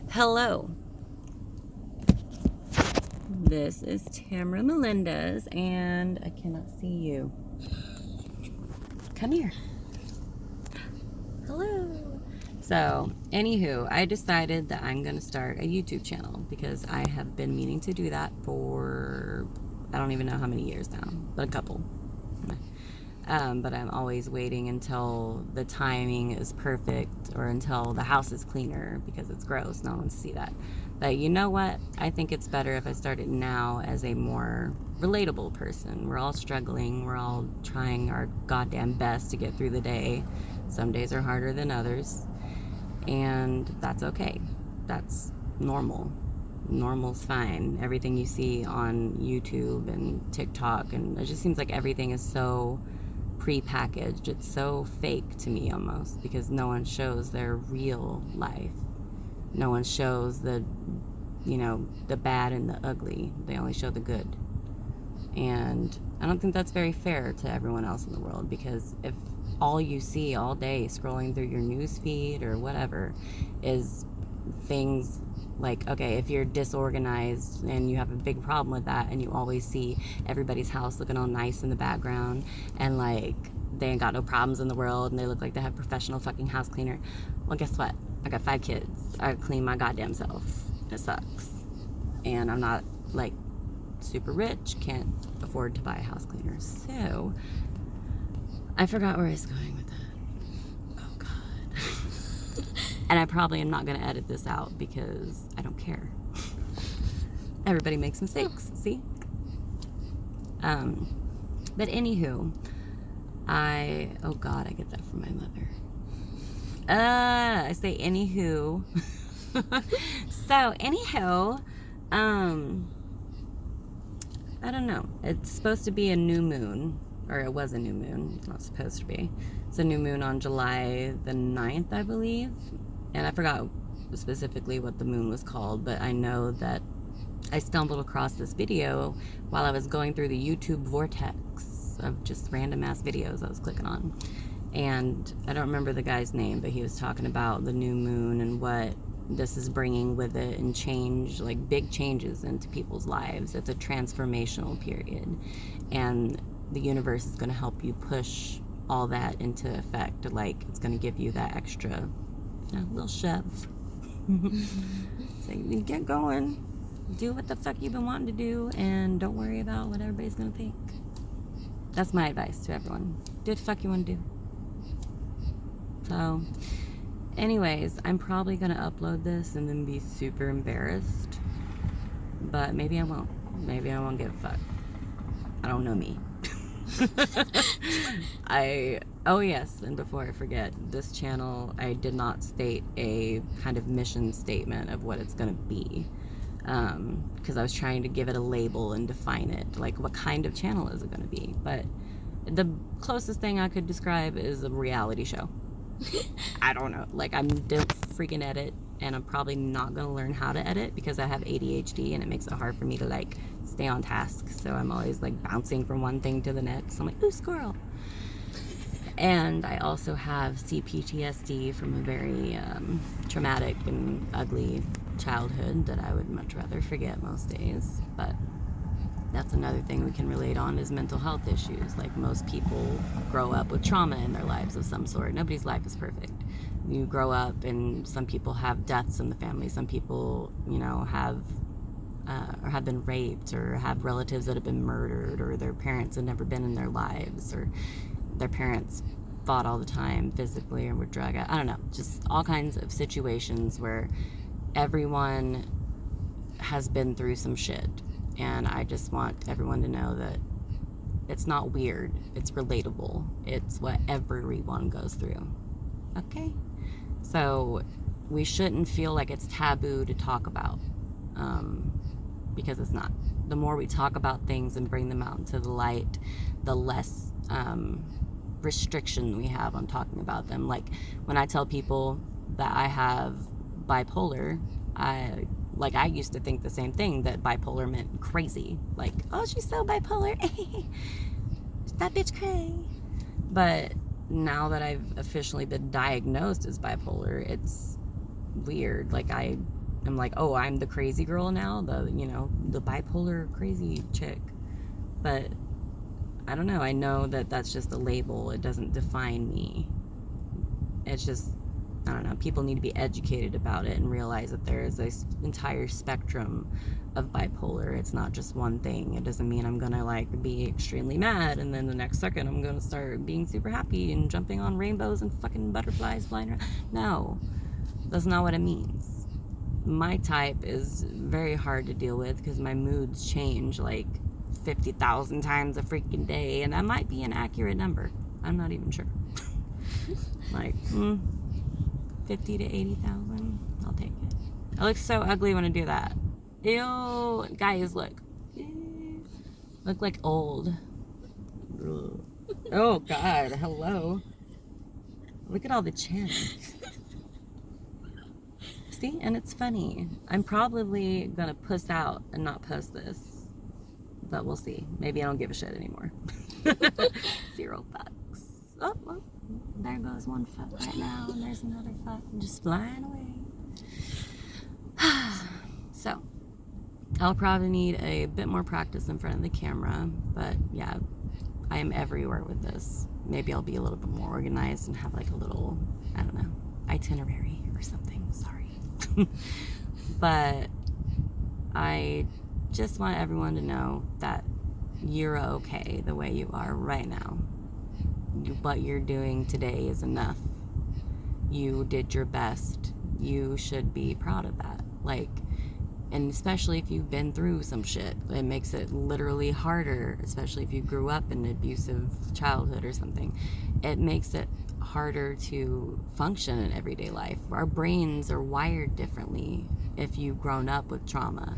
Hello. This is Tamara Melendez, and I cannot see you. Come here. Hello. So, anywho, I decided that I'm going to start a YouTube channel because I have been meaning to do that for, I don't even know how many years now, but a couple. But I'm always waiting until the timing is perfect or until the house is cleaner because it's gross. No one wants to see that. But you know what? I think it's better if I start it now as a more relatable person. We're all struggling. We're all trying our goddamn best to get through the day. Some days are harder than others. And that's okay. That's normal. Normal's fine. Everything you see on YouTube and TikTok, and it just seems like everything is so pre-packaged. It's so fake to me almost because no one shows their real life. No one shows the bad and the ugly. They only show the good. And I don't think that's very fair to everyone else in the world, because if all you see all day scrolling through your news feed or whatever is things like, okay, if you're disorganized and you have a big problem with that and you always see everybody's house looking all nice in the background and like they ain't got no problems in the world and they look like they have professional fucking house cleaner, well, guess what? I got 5 kids. I clean my goddamn self. It sucks. And I'm not like super rich, can't afford to buy a house cleaner. So I forgot where I was going with that. Oh God. And I probably am not going to edit this out because I don't care. Everybody makes mistakes, see? But anywho, oh God, I get that from my mother. I say anywho. So anywho, I don't know. It's supposed to be a new moon, or it was a new moon. It's not supposed to be. It's a new moon on July the 9th, I believe. And I forgot specifically what the moon was called, but I know that I stumbled across this video while I was going through the YouTube vortex of just random ass videos I was clicking on. And I don't remember the guy's name, but he was talking about the new moon and what this is bringing with it and change, like big changes into people's lives. It's a transformational period. And the universe is going to help you push all that into effect. Like, it's going to give you that extra little shove. So you get going. Do what the fuck you've been wanting to do and don't worry about what everybody's going to think. That's my advice to everyone. Do what the fuck you want to do. So, anyways, I'm probably going to upload this and then be super embarrassed. But maybe I won't. Maybe I won't give a fuck. I don't know me. Oh yes, and before I forget, this channel, I did not state a kind of mission statement of what it's going to be. Because I was trying to give it a label and define it. Like, what kind of channel is it going to be? But the closest thing I could describe is a reality show. I don't know. Like, I don't freaking edit, and I'm probably not going to learn how to edit because I have ADHD and it makes it hard for me to like stay on task. So I'm always like bouncing from one thing to the next. I'm like, ooh, squirrel. And I also have CPTSD from a very traumatic and ugly childhood that I would much rather forget most days. But that's another thing we can relate on is mental health issues. Like, most people grow up with trauma in their lives of some sort. Nobody's life is perfect. You grow up and some people have deaths in the family. Some people, have or have been raped or have relatives that have been murdered, or their parents have never been in their lives, or their parents fought all the time physically or were drug. I don't know. Just all kinds of situations where everyone has been through some shit. And I just want everyone to know that it's not weird. It's relatable. It's what everyone goes through. Okay? So we shouldn't feel like it's taboo to talk about. Because it's not. The more we talk about things and bring them out into the light, the less restriction we have on talking about them. Like, when I tell people that I have bipolar, I used to think the same thing, that bipolar meant crazy. Like, oh, she's so bipolar. That bitch cray. But now that I've officially been diagnosed as bipolar, it's weird. Like, I I'm like, oh, I'm the crazy girl now, the bipolar crazy chick. But I don't know. I know that that's just a label. It doesn't define me. It's just, I don't know. People need to be educated about it and realize that there is this entire spectrum of bipolar. It's not just one thing. It doesn't mean I'm gonna like be extremely mad and then the next second I'm gonna start being super happy and jumping on rainbows and fucking butterflies flying around. No, that's not what it means. My type is very hard to deal with because my moods change like 50,000 times a freaking day, and that might be an accurate number. I'm not even sure. Like 50 to 80,000. I'll take it. I look so ugly when I do that. Ew, guys, look. Look like old. Oh God, hello. Look at all the chin. See, and it's funny. I'm probably gonna puss out and not post this, but we'll see. Maybe I don't give a shit anymore. $0. Oh, well, there goes one foot right now, and there's another foot just flying away. So, I'll probably need a bit more practice in front of the camera, but yeah, I am everywhere with this. Maybe I'll be a little bit more organized and have like a little, I don't know, itinerary or something. Sorry. But I just want everyone to know that you're okay the way you are right now. What you're doing today is enough. You did your best. You should be proud of that. Like, and especially if you've been through some shit, it makes it literally harder, especially if you grew up in an abusive childhood or something. It makes it harder to function in everyday life. Our brains are wired differently if you've grown up with trauma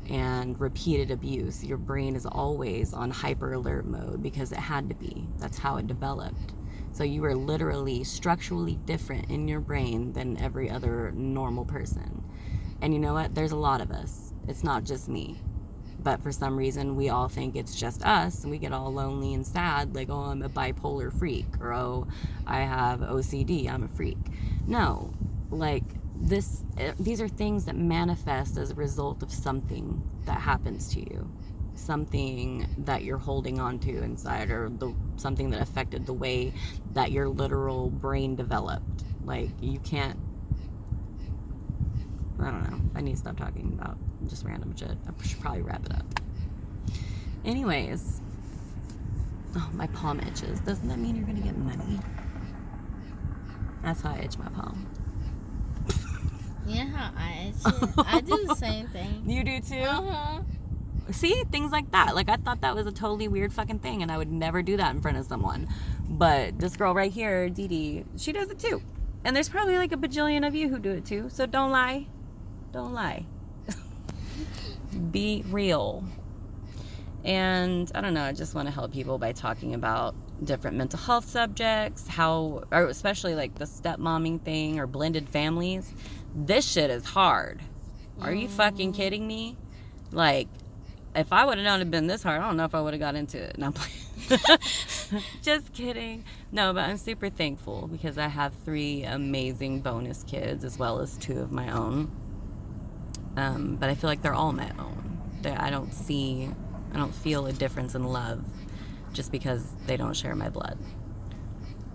and repeated abuse. Your brain is always on hyper alert mode because it had to be. That's how it developed. So you are literally structurally different in your brain than every other normal person. And you know what? There's a lot of us. It's not just me. But for some reason, we all think it's just us, and we get all lonely and sad, like, oh, I'm a bipolar freak, or oh, I have OCD, I'm a freak. No, like, these are things that manifest as a result of something that happens to you, something that you're holding on to inside, or something that affected the way that your literal brain developed. Like, you can't, I don't know. I need to stop talking about just random shit. I should probably wrap it up. Anyways. Oh, my palm itches. Doesn't that mean you're going to get money? That's how I itch my palm. Yeah, how I itch it. I do the same thing. You do too? Uh-huh. See? Things like that. Like, I thought that was a totally weird fucking thing, and I would never do that in front of someone. But this girl right here, Dee Dee, she does it too. And there's probably like a bajillion of you who do it too. So don't lie. Don't lie. Be real. And I don't know, I just want to help people by talking about different mental health subjects, or especially like the stepmomming thing or blended families. This shit is hard. Are you fucking kidding me? Like, if I would have known it'd been this hard, I don't know if I would have got into it. No, I'm playing. Just kidding. No, but I'm super thankful because I have 3 amazing bonus kids as well as 2 of my own. But I feel like they're all my own. I don't feel a difference in love just because they don't share my blood.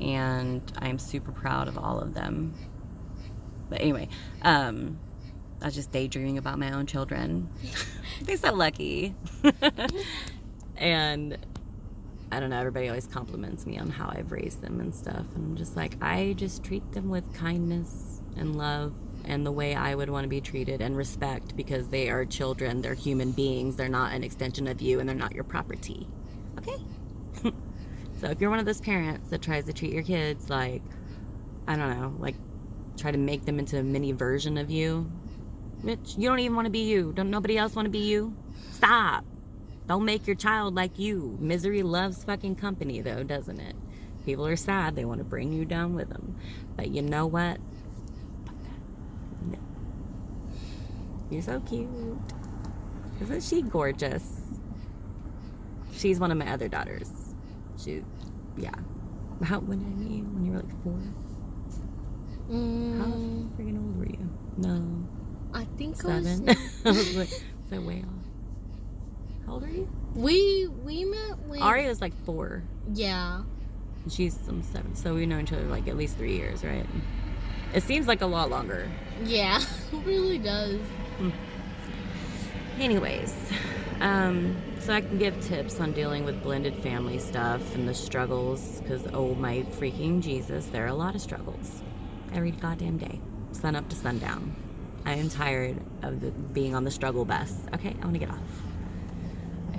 And I'm super proud of all of them. But anyway, I was just daydreaming about my own children. They're so lucky. And I don't know, everybody always compliments me on how I've raised them and stuff. And I'm just like, I just treat them with kindness and love and the way I would want to be treated, and respect, because they are children, they're human beings, they're not an extension of you, and they're not your property. Okay? So if you're one of those parents that tries to treat your kids like, I don't know, like try to make them into a mini version of you, bitch, you don't even want to be you. Don't nobody else want to be you? Stop. Don't make your child like you. Misery loves fucking company though, doesn't it? People are sad, they want to bring you down with them. But you know what? No. You're so cute. Isn't she gorgeous? She's one of my other daughters. Yeah. When did I meet you? When you were like 4? How freaking old were you? No. I think 7. I was. I was like, is that way off? How old are you? We met when. Aria is like 4. Yeah. And she's 7. So we've known each other like at least 3 years, right? It seems like a lot longer. Yeah, it really does. Anyways, so I can give tips on dealing with blended family stuff and the struggles, because oh my freaking Jesus, there are a lot of struggles every goddamn day, sun up to sundown. I am tired of being on the struggle bus. Okay, I want to get off.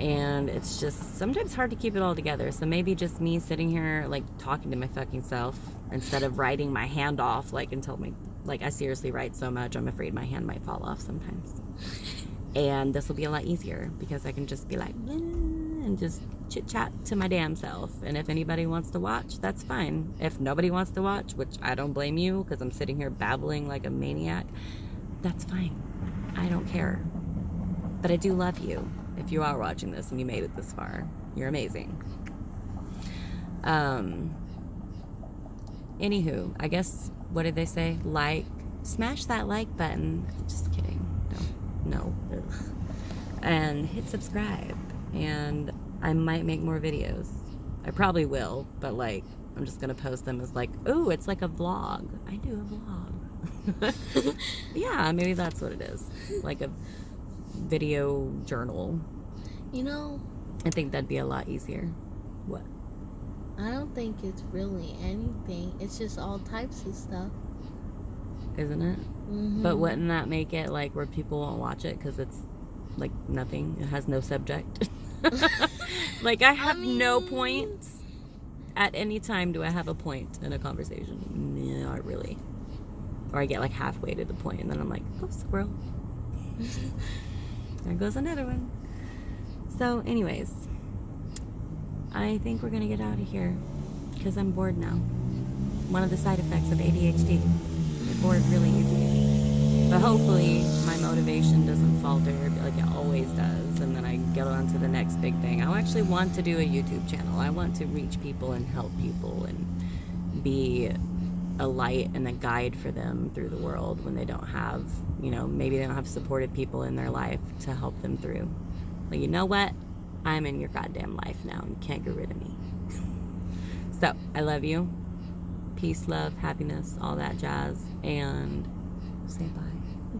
And it's just sometimes hard to keep it all together. So maybe just me sitting here like talking to my fucking self instead of writing my hand off like I seriously write so much I'm afraid my hand might fall off sometimes. And this will be a lot easier because I can just be like and just chit chat to my damn self. And if anybody wants to watch, that's fine. If nobody wants to watch, which I don't blame you because I'm sitting here babbling like a maniac, that's fine. I don't care. But I do love you. If you are watching this and you made it this far, you're amazing. Anywho, I guess, what did they say? Smash that like button. Just kidding. No. Ugh. And hit subscribe. And I might make more videos. I probably will, but like, I'm just gonna post them as like, ooh, it's like a vlog. I do a vlog. Yeah, maybe that's what it is. Like a video journal. You know, I think that'd be a lot easier. What? I don't think it's really anything. It's just all types of stuff. Isn't it? Mm-hmm. But wouldn't that make it like where people won't watch it because it's like nothing? It has no subject. Like I have no points. At any time do I have a point in a conversation? No, not really. Or I get like halfway to the point and then I'm like, oh, squirrel. There goes another one. So anyways, I think we're gonna get out of here because I'm bored now. One of the side effects of ADHD. I'm bored really easily. But hopefully my motivation doesn't falter like it always does, and then I get on to the next big thing. I actually want to do a YouTube channel. I want to reach people and help people and be a light and a guide for them through the world when they don't have, maybe they don't have supportive people in their life to help them through. Well, you know what? I'm in your goddamn life now and you can't get rid of me. So, I love you. Peace, love, happiness, all that jazz. And say bye.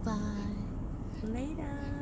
Bye. Later.